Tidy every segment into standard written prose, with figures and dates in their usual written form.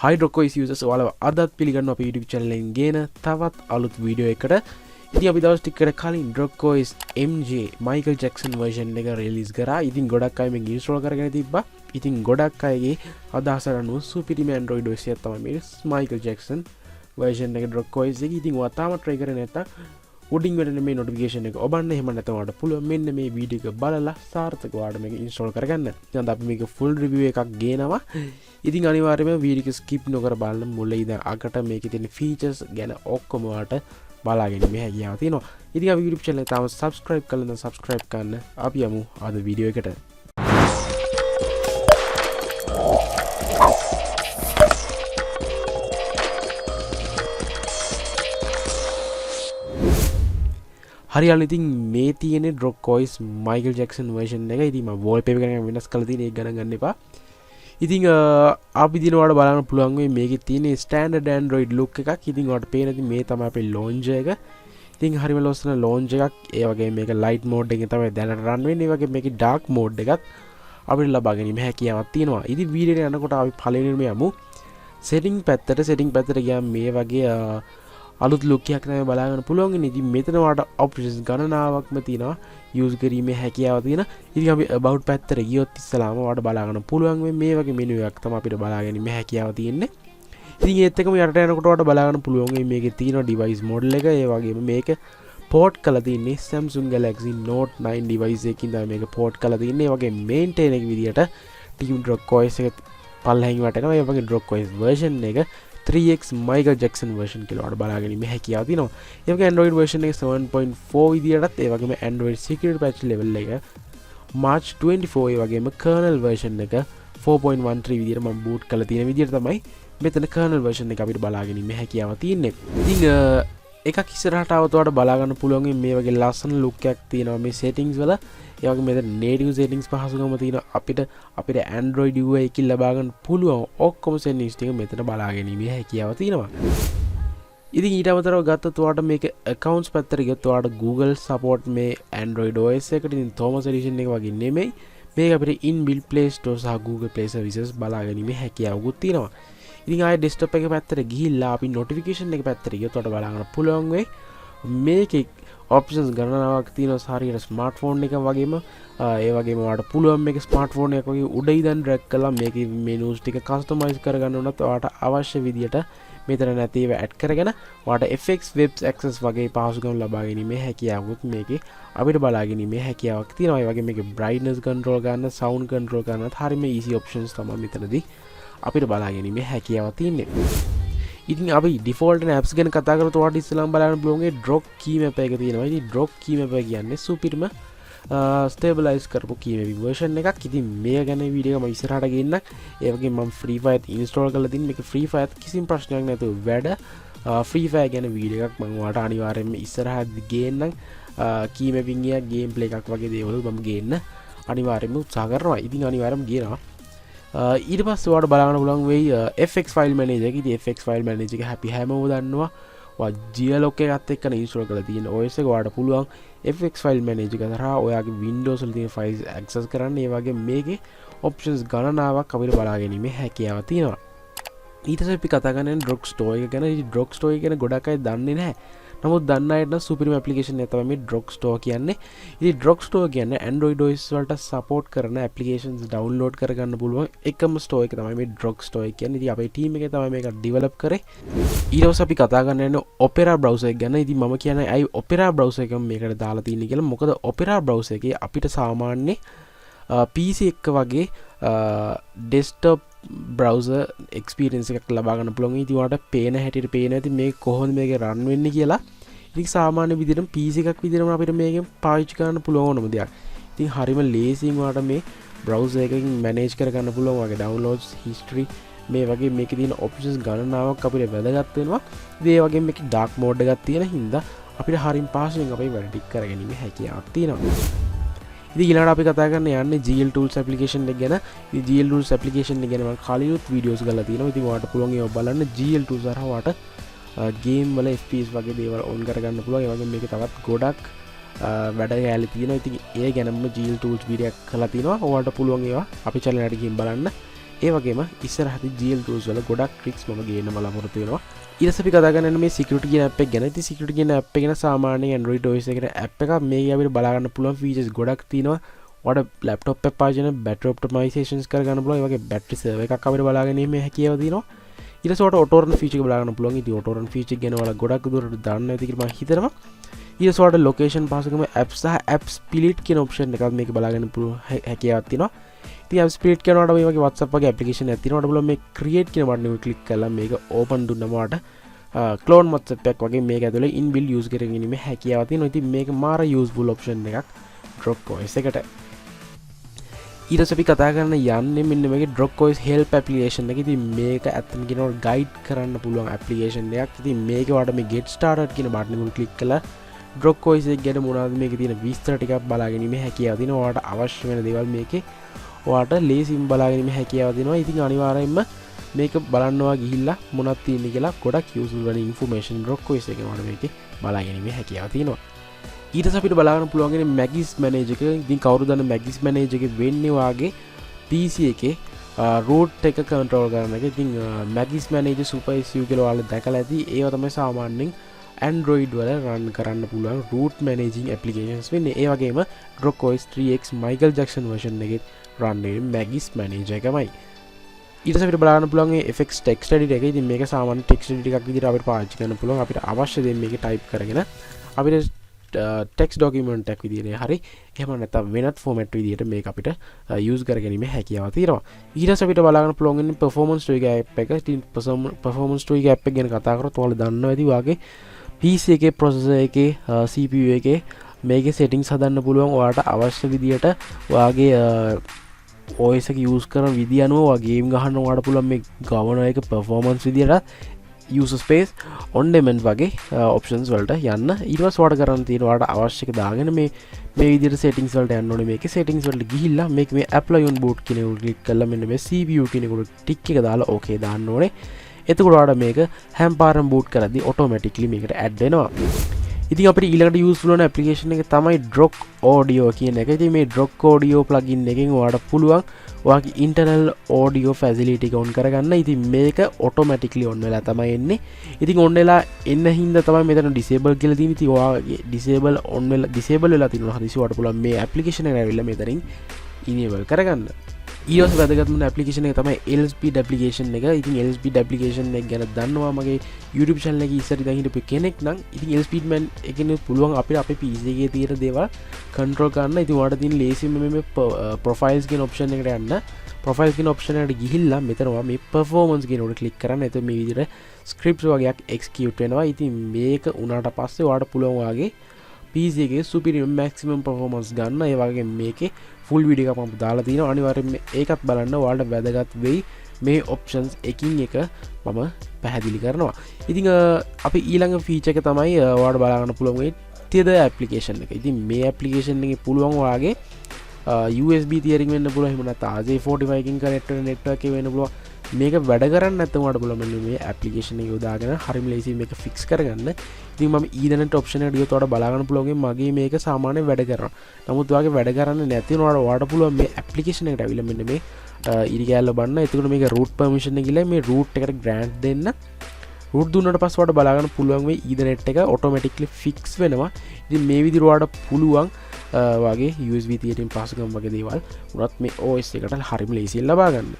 හයිඩ්‍රොකොයිස් users ඔයාලව අදත් පිළිගන්නවා අපේ YouTube channel එකෙන් ගේන තවත් අලුත් වීඩියෝ එකකට. ඉතින් අපි දවස් ටිකකට කලින් Drock MJ Michael Jackson version එක රිලීස් කරා. ඉතින් ගොඩක් අය මේක ඉන්ස්ටෝල් කරගෙන තිබ්බා. ඉතින් ගොඩක් අයගේ අදහසට අනුව සුපිරිම Android OS එකක් තමයි මේ Michael Jackson version එක Drock එක. ඉතින් ඔයා තාම try කරේ නැත්නම් උඩින් වෙන මේ notification එක ඔබන්න එහෙම නැත්නම් ඔයාලට පුළුවන් මෙන්න මේ වීඩියෝ එක බලලා සාර්ථකව ඔයාලට මේක ඉන්ස්ටෝල් කරගන්න. ඉතින් අපි මේක full review එකක් ගේනවා. ඉතින් අනිවාර්යයෙන්ම වීඩියෝ එක skip නොකර බලන්න මුලින් ඉඳන් අගට මේකේ තියෙන features ගැන ඔක්කොම ඔයාලට බලාගෙන මේ හැකියාව තියෙනවා. ඉතින් අපි YouTube channel එක තාම subscribe කරලා නැත්නම් subscribe කරන්න. අපි යමු අද වීඩියෝ එකට. හරියල්ලා ඉතින් මේ තියෙන Drock Michael Jackson version එක. ඉතින් මම wallpaper එක වෙනස් කරලා තියෙන ඒක ගණන් ගන්න එපා. ඉතින් අපි දින වල බලන්න පුළුවන් වෙයි මේකේ තියෙන standard Android look එකක්. ඉතින් ඔයාලට පේන ඉතින් මේ තමයි අපේ launcher එක. ඉතින් හරිම ලස්සන launcher එකක්. ඒ වගේම මේක light mode එකෙන් තමයි දැනට run වෙන්නේ. ඒ වගේම මේකේ dark mode එකත් අපිට ලබා ගැනීම හැකියාවක් තියෙනවා. ඉතින් වීඩියෝ එක යනකොට අපි පළවෙනිම යමු setting පැත්තට ගියාම මේ වගේ අලුත් ලුක් එකක් තමයි බලා ගන්න පුළුවන්. ඉතින් මෙතන ඔයාලට options ගණනාවක්ම තියෙනවා use කිරීමේ හැකියාව තියෙන. ඉතින් අපි about පැත්තට ගියොත් ඉස්සලාම ඔයාලට බලා ගන්න පුළුවන් මේ වගේ menu එකක් තමයි අපිට බලා ගැනීම හැකියාව තියෙන්නේ. ඉතින් ඒත් එක්කම යටට යනකොට ඔයාලට බලා ගන්න පුළුවන් මේකේ තියෙන device model එක. ඒ වගේම මේක port කරලා තින්නේ Samsung Galaxy Note 9 device එකකින් තමයි මේක port කරලා තින්නේ. ඒ වගේ maintain එක විදියට team Drock එක පල්ලෙහින් වටෙනවා. ඒ වගේ Drock version එක 3x Michael Jackson version කියලා ඔයාලට බලා ගැනීම හැකියාව තියෙනවා. ඒ වගේ Android version එක 7.4 විදියටත් ඒ වගේම Android security patch level එක March 24 ඒ වගේම kernel version එක 4.13 විදියට මම boot කරලා තියෙන විදියට තමයි මෙතන kernel version එක අපිට බලා ගැනීම හැකියාව තියෙන්නේ. ඉතින් එකක් ඉස්සරහට આવත් ඔයාලට බලා ගන්න පුළුවන් මේ වගේ ලස්සන look එකක් තියෙනවා මේ settings වල. ඒ වගේම මෙතන native settings පහසුකම තියෙනවා. අපිට Android UI එකකින් ලබා ගන්න පුළුවන් ඔක්කොම settings ටික මෙතන බලා ගැනීම හැකියාව තියෙනවා. ඉතින් ඊට අමතරව ගත්තොත් ඔයාලට මේක accounts පැත්තට ගියොත් ඔයාලට Google support මේ Android OS එකට. ඉතින් Thomas edition එක වගේ නෙමෙයි. මේක අපිට inbuilt Play Store සහ Google Play services බලා ගැනීම හැකියාවකුත් තියෙනවා. ඉතින් ආයේ desktop එක පැත්තට ගිහිල්ලා අපි notification එක පැත්තට ගියොත් ඔයාලට බලා ගන්න පුළුවන් වෙයි මේකේ options ගණනාවක් තියෙනවා හරියට smartphone එක වගේම ඒ වගේම ඔයාලට පුළුවන් මේක smartphone එකක් වගේ උඩ ඉඳන් drag කරලා මේකේ menus ටික customize කරගන්න උනත් ඔයාලට අවශ්‍ය විදියට මෙතන නැතිව add කරගෙන ඔයාලට FX web access වගේ පහසුකම් ලබා ගැනීමේ හැකියාවකුත් මේකේ අපිට බලා ගැනීමේ හැකියාවක් තියෙනවා. ඒ වගේ මේකේ brightness control ගන්න, sound control ගන්නත් හරියම easy options තමයි මෙතනදී අපිට බලා ගැනීමේ හැකියාව තියෙන්නේ. ඉතින් අපි default apps ගැන කතා කරලා ඔයාලට ඉස්සෙල්ලාම බලන්න පුළුවන් Drock key map එක තියෙනවා. ඉතින් Drock key map එක කියන්නේ සුපිරිම stabilize කරපු key mapping version එකක්. ඉතින් මේ ගැන වීඩියෝ එක මම ඉස්සරහට ගෙන්නක්. ඒ වගේම මම Free Fire install කරලා තින්නේ. මේක Free Fire කිසිම ප්‍රශ්නයක් නැතුව වැඩ. Free Fire ගැන වීඩියෝ එකක් මම ඔයාලට අනිවාර්යයෙන්ම ඉස්සරහට ගේන්නම්. key mapping එක gameplay එකක් වගේ දේවල් මම ගේන්න අනිවාර්යයෙන්ම උත්සාහ කරනවා. ඉතින් අනිවාර්යයෙන්ම ගේනවා. ඊට පස්සේ ඔයාලට බලන්න පුළුවන් වෙයි FX file manager එක. ඉතින් FX file manager එක අපි හැමෝම දන්නවා. ඔයා Geolock එකත් එක්ක ඉන්ස්ටෝල් කරලා තියෙන OS එක ඔයාලට පුළුවන් FX file manager එක කරා ඔයාගේ Windows වල තියෙන files access කරන්න. ඒ වගේ මේකේ options ගණනාවක් අපිට බලා ගැනීම හැකියාව තියෙනවා. ඊට පස්සේ අපි කතා කරන්නේ Drock Store එක ගැන. ඉතින් Drock Store එක ගැන ගොඩක් අය දන්නේ නැහැ. නමුත් දන්න අයට නම් සුපිරිම ඇප්ලිකේෂන් එක තමයි මේ Drock Store කියන්නේ. ඉතින් Drock Store කියන්නේ Android OS වලට support කරන applications download කරගන්න පුළුවන් එකම store එක තමයි මේ Drock Store එක කියන්නේ. ඉතින් අපේ team එකේ තමයි මේක develop කරේ. ඊට පස්සේ අපි කතා කරන්නේ Opera browser එක ගැන. ඉතින් මම කියන්නේ අයි Opera browser එක මේකට දාලා තින්නේ කියලා. මොකද Opera browser එකේ අපිට සාමාන්‍ය PC එක වගේ desktop browser experience එකක් ලබා ගන්න පුළුවන්. ඉතින් ඔයාලට පේන හැටියට පේන ඇති මේක කොහොමද මේක run වෙන්නේ කියලා. ඉතින් සාමාන්‍ය විදිහටම PC එකක් විදිහටම අපිට මේකෙන් පාවිච්චි කරන්න පුළුවන් ඕනම දෙයක්. ඉතින් හරිම ලේසියෙන් ඔයාලට මේ browser එකකින් manage කරගන්න පුළුවන්. වගේ downloads history මේ වගේ මේකේ තියෙන options ගණනාවක් අපිට වැදගත් වෙනවා. ඉතින් ඒ වගේම මේකේ dark mode එකක් තියෙන හින්දා අපිට හරිම පහසුවෙන් අපේ වැඩ ටික කරගැනීමේ හැකියාවක් තියෙනවා. ඉතින් ඊළඟට අපි කතා කරන්න යන්නේ GL Tools application එක ගැන. ඉතින් GL Tools application එක ගැන මම කලිනුත් වීඩියෝස් ගලලා තියෙනවා. ඉතින් ඔයාලට පුළුවන් ඒවා බලන්න. GL Tools හරහා ඔයාලට game වල FPS වගේ දේවල් on කරගන්න පුළුවන්. ඒ වගේම මේකේ තවත් ගොඩක් වැඩ කැලේ තියෙනවා. ඉතින් ඒ ගැනම GL Tools වීඩියෝ එකක් කරලා තිනවා. ඔයාලට පුළුවන් ඒවා අපේ channel එකට ගිහින් බලන්න. ඒ වගේම ඉස්සරහදී GL tools වල ගොඩක් tricks මම ගේන්න බලාපොරොත්තු වෙනවා. ඊට පස්සේ අපි කතා කරන්නේ මේ security කියන app එක ගැන. ඉතින් security කියන app එක ගැන සාමාන්‍යයෙන් Android OS එකේ app එකක් මේකේ අපිට බලා ගන්න පුළුවන් features ගොඩක් තියෙනවා. ඔයාලට laptop එක පාවිච්චි කරන battery optimizations කර ගන්න පුළුවන්. ඒ වගේ battery save එකක් අපිට බලා ගැනීමේ හැකියාව තියෙනවා. ඊට පස්සේ ඔයාලට auto run feature එක බලා ගන්න පුළුවන්. ඉතින් auto run feature ගැන ඔයාලා ගොඩක් දුරට දන්නේ නැති කියලා මම හිතනවා. ඊට පස්සේ ඔයාලට location පාසකම apps සහ app split කියන option එකක් මේක බලා ගන්න පුළුවන් හැකියාවක් තියෙනවා. ඉතින් app split කරනකොට මේ වගේ WhatsApp වගේ application එකක් තියෙනවා. ඔයාලට බලන්න මේ create කියන button එක click කරලා මේක open දුන්නම ඔයාලට clone WhatsApp එකක් වගේ මේක ඇතුලේ inbuilt use කරගෙන ඉන්නේ හැකියාවක් තියෙනවා. ඉතින් මේක මාර useful option එකක් Drock OS එකට. ඊට පස්සේ අපි කතා කරන්න යන්නේ මෙන්න මේකේ Drock OS help application එක. ඉතින් මේක ඇත්තම කියනකොට guide කරන්න පුළුවන් application එකක්. ඉතින් මේකේ ඔයාලට මේ get started කියන button එක click කරලා Drock OS එක ගැන මොනවද මේකේ තියෙන විස්තර ටිකක් බලා ගැනීම හැකියාව තියෙනවා. ඔයාලට අවශ්‍ය වෙන දේවල් මේකේ ඔයාලට ලේසියෙන් බලා ගැනීම හැකියාව තියෙනවා. ඉතින් අනිවාර්යයෙන්ම මේක බලන්නවා ගිහිල්ලා මොනවද තියෙන්නේ කියලා ගොඩක් useful වෙන information Drock OS එකේ ඔයාලට මේකේ බලා ගැනීම හැකියාව තියෙනවා. ඊට පස්සේ අපිට බලා ගන්න පුළුවන් Magis Manager එක. ඉතින් කවුරු දන්න Magis Manager එක වෙන්නේ වාගේ PC එකේ root එක control කරන එක. ඉතින් Magis Manager Super SU කියලා ඔයාලා දැකලා ඇති. ඒවා තමයි සාමාන්‍යයෙන් Android වල run කරන්න පුළුවන් root managing applications වෙන්නේ. ඒ වගේම Drock OS 3X Michael Jackson version එකේ run වෙන්නේ Magis Manager එකමයි. ඊට පස්සේ අපිට බලන්න පුළුවන් මේ FX text editor එක. ඉතින් මේක සාමාන්‍ය text editor එකක් විදිහට අපිට පාවිච්චි කරන්න පුළුවන්. අපිට අවශ්‍ය දේ මේකේ type කරගෙන අපිට text document එකක් විදිහට හරි එහෙම නැත්නම් වෙනත් format විදිහට මේක අපිට use කරගැනීමේ හැකියාව තියෙනවා. ඊට පස්සේ අපිට බලන්න පුළුවන් ඉන්නේ performance to app එක. ඉතින් performance to app එක ගැන කතා කරොත් ඔයාලා දන්නවා ඇති වාගේ PC එකේ processor එකේ CPU එකේ මේකේ settings හදන්න පුළුවන්. ඔයාලට අවශ්‍ය විදිහට ඔයාගේ OS එක use කරන විදිය අනුව ඔයා game ගහන්න ඔයාලට පුළුවන් මේ governor එක performance විදිහට user space on demand වගේ options වලට යන්න. ඊට පස්සේ ඔයාලට කරන්න තියෙන ඔයාලට අවශ්‍ය එක දාගෙන මේ විදිහට settings වලට යන්න ඕනේ. මේකේ settings වලට ගිහිල්ලා මේක මේ apply on boot කියන එක click කරලා මෙන්න මේ CPU කියන එකට tick එක දාලා okay දාන්න ඕනේ. එතකොට ඔයාලට මේක හැම පාරම boot කරද්දී automatically මේකට add වෙනවා. ඉතින් අපිට ඊළඟට useful වෙන application එක තමයි Drock Audio කියන එක. ඉතින් මේ Drock Audio plugin එකෙන් ඔයාලට පුළුවන් ඔයාගේ internal audio facility එක on කරගන්න. ඉතින් මේක automatically on වෙලා තමයි එන්නේ. ඉතින් on වෙලා එන්න හින්දා තමයි මෙතන disable කියලා තියෙන්නේ. ඉතින් ඔයාගේ disable වෙලා තියෙනවා. හදිසි ඔයාලට පුළුවන් මේ application එක ඇවිල්ලා මෙතනින් enable කරගන්න. ඊළඟ වැදගත්ම application එක තමයි LSpeed application එක. ඉතින් LSpeed application එක ගැන දන්නවා මගේ YouTube channel එකේ ඉස්සරහ ඉඳන් හිටපු කෙනෙක් නම් ඉතින් LSpeed man එකනේ පුළුවන් අපිට අපේ PC එකේ තියෙන දේවල් control කරන්න. ඉතින් ඔයාලට තියෙන ලේසියෙන්ම මේ profiles කියන option එකට යන්න. profiles කියන option එකට ගිහිල්ලා මෙතන ඔයා මේ performance කියන උඩ click කරන්න. එතකොට මේ විදිහට scripts වගේක් execute වෙනවා. ඉතින් මේක උනාට පස්සේ ඔයාලට පුළුවන් ඔයාගේ PC එකේ superior maximum performance ගන්න. ඒ වගේම මේකේ full video එකක් මම දාලා තියෙනවා. අනිවාර්යයෙන්ම ඒකත් බලන්න ඔයාලට වැදගත් වෙයි. මේ options එකින් එක මම පැහැදිලි කරනවා. ඉතින් අපි ඊළඟ feature එක තමයි ඔයාලට බලා ගන්න පුළුවන් මේ tether application එක. ඉතින් මේ application එකේ පුළුවන් ඔයාගේ USB තියරින් වෙන්න පුළුවන්. එහෙම නැත්නම් RJ45 කින් connect වෙන network එක වෙන්න පුළුවන්. මේක වැඩ කරන්නේ නැත්නම් ඔයාලට පුළුවන් මෙන්න මේ application එක යොදාගෙන හරිම ලේසියෙන් මේක fix කරගන්න. ඉතින් මම Ethernet option එකට ගියොත් ඔයාලට බලා ගන්න පුළුවන් මගේ මේක සාමාන්‍යයෙන් වැඩ කරනවා. නමුත් ඔයාගේ වැඩ කරන්නේ නැති වුණාට ඔයාලට පුළුවන් මේ application එකට ඇවිල්ලා මෙන්න මේ ඉරි කැල්ල බලන්න. එතකොට මේක root permission එක ගිහලා මේ root එකට grant දෙන්න. root දුන්නාට පස්සේ ඔයාලට බලා ගන්න පුළුවන් මේ Ethernet එක automatically fix වෙනවා. ඉතින් මේ විදිහට ඔයාලට පුළුවන් වගේ USB තියරින් පාසකම් වගේ දේවල් උනත් මේ OS එකට හරිම ලේසියෙන් ලබා ගන්න.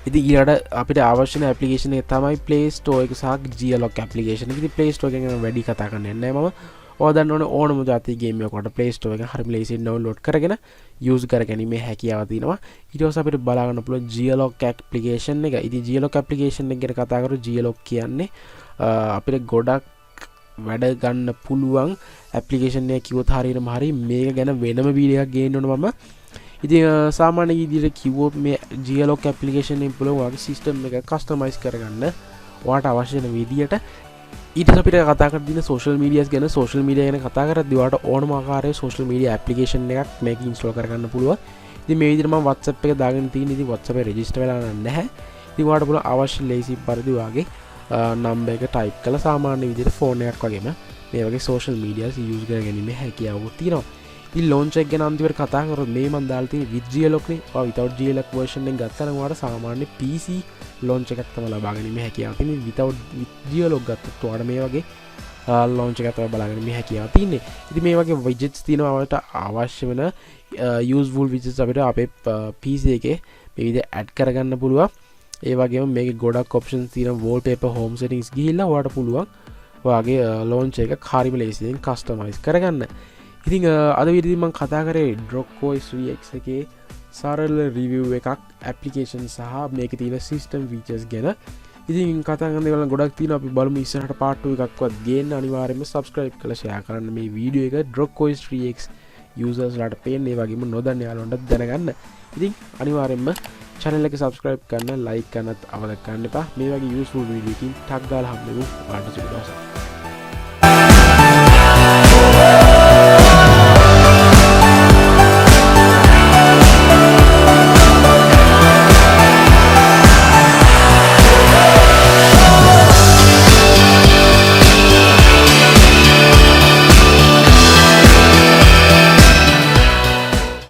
ඉතින් ඊළඟට අපිට අවශ්‍ය වෙන application එක තමයි Play Store එක සහ Geolock application එක. ඉතින් Play Store එක ගැන වැඩි කතා කරන්න යන්නේ නැහැ මම. ඔයා දන්න ඕනේ ඕනම જાතිය game එකකට Play Store එක හරිම ලේසියෙන් download කරගෙන use කරගැනීමේ හැකියාව තියෙනවා. ඊට පස්සේ අපිට බලා ගන්න පුළුවන් Geolock application එක. ඉතින් Geolock application එක ගැන කතා කරලා Geolock කියන්නේ අපිට ගොඩක් වැඩ ගන්න පුළුවන් application එකක් කිව්වොත් හරියටම හරි මේක ගැන වෙනම වීඩියෝ එකක් ගේන්න ඕන මම. ඉතින් සාමාන්‍ය විදිහට කිව්වොත් මේ Geolock application එකෙන් පුළුවන් ඔයාගේ system එක customize කරගන්න ඔයාට අවශ්‍ය වෙන විදිහට. ඊට පස්සේ අපිට කතා කරලා social medias ගැන. social media ගැන කතා කරද්දී ඔයාට ඕනම ආකාරයේ social media application එකක් මේක install කරගන්න පුළුවන්. ඉතින් මේ විදිහට මම WhatsApp එක දාගෙන තියෙන. ඉතින් WhatsApp එක register වෙලා නැහැ. ඉතින් ඔයාට පුළුවන් අවශ්‍ය ලේසි පරිදි ඔයාගේ number එක type කරලා සාමාන්‍ය විදිහට phone එකක් වගේම මේ වගේ social medias use කරගැනීමේ හැකියාවක් තියෙනවා. ඉතින් launch එක ගැන අන්තිමට කතා කරොත් මේ මම දාලා තියෙන with GLOC නේ. ඔය without GLOC version එකෙන් ගත්තා නම් ඔයාලට සාමාන්‍ය PC launch එකක් තමයි ලබා ගැනීම හැකියාව තියෙන්නේ. with GLOC ගත්තොත් ඔයාලට මේ වගේ launch එකක් තමයි බලා ගැනීම හැකියාව තියෙන්නේ. ඉතින් මේ වගේ widgets තියෙනවා ඔයාලට අවශ්‍ය වෙන useful widgets අපිට අපේ PC එකේ මේ විදිහට add කරගන්න පුළුවන්. ඒ වගේම මේකේ ගොඩක් options තියෙනවා. wallpaper home settings ගිහිල්ලා ඔයාලට පුළුවන් ඔයාගේ launch එක හරියම ලේසියෙන් customize කරගන්න. ඉතින් අද වීඩියෝදී මම කතා කරේ Drock OS 3X එකේ සරල review එකක් application සහ මේකේ තියෙන system features ගැන. ඉතින් කතා කරන දේවල් ගොඩක් තියෙනවා. අපි බලමු ඉස්සරහට part 2 එකක්වත් ගේන්න. අනිවාර්යයෙන්ම subscribe කරලා share කරන්න මේ වීඩියෝ එක Drock OS 3X users ලාට පේන්න. ඒ වගේම නොදන්න යාළුවන්ට දැනගන්න. ඉතින් අනිවාර්යයෙන්ම channel එක subscribe කරන්න, like කරන්නත් අවල කරන්න එපා. මේ වගේ useful video එකකින් ටක් ගාලා හම්බෙමු. ඔයාලට සුබ දවසක්.